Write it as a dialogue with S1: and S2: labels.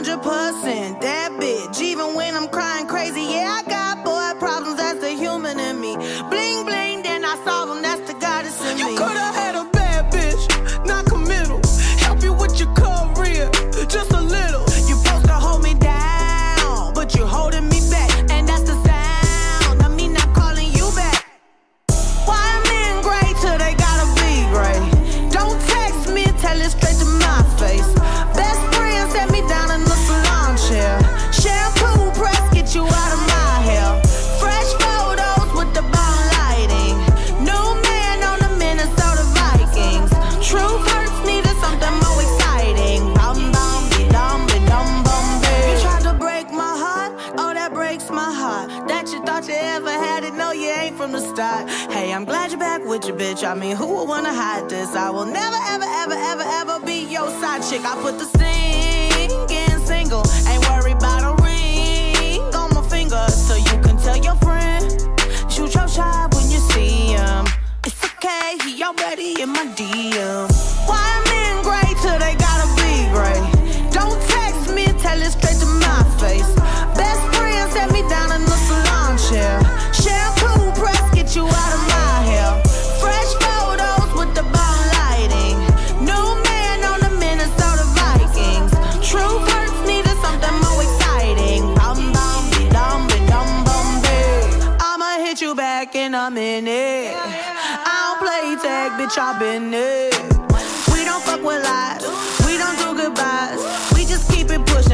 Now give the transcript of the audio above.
S1: 100% that bitch. Even when I'm crying crazy, yeah, I got boy problems. That's the human in me. Bling bling, then I solve them. That's the goddess in me.
S2: You coulda had a bad bitch, not committal. Help you with your career, just a little.
S1: You supposed to hold me down, but you holding me back, and that's the sound of me not calling you back. Why men great till they gotta be great? Don't text me, tell it straight to my face. Best friend set me down in the salon chair. Shampoo press, get you out of my hair. Fresh photos with the bomb lighting. New man on the Minnesota Vikings. Truth hurts, needed something more exciting. Bum bum be dum bum be. You tried to break my heart, oh that breaks my heart. That you thought you ever had it, no you ain't from the start. Hey, I'm glad you're back with your bitch. I mean, who would wanna hide this? I will never ever ever ever ever be your side chick. I put the singing single, ain't worried about a ring on my finger, so you can tell your friend. Shoot your shot when you see him. It's okay, he already in my DM. Why men great till they gotta be great? Don't text me, tell it straight to my face. Best friend set me down in the salon chair. Shampoo press, get you out of my hair. Fresh photos with the bomb lighting. New man on the Minnesota Vikings. True hurts, needed something more exciting. Bum bum be dum bum be. I'ma hit you back in a minute. I don't play tag, bitch, I been it. We don't fuck with lies, we don't do goodbyes. We just keep it pushing.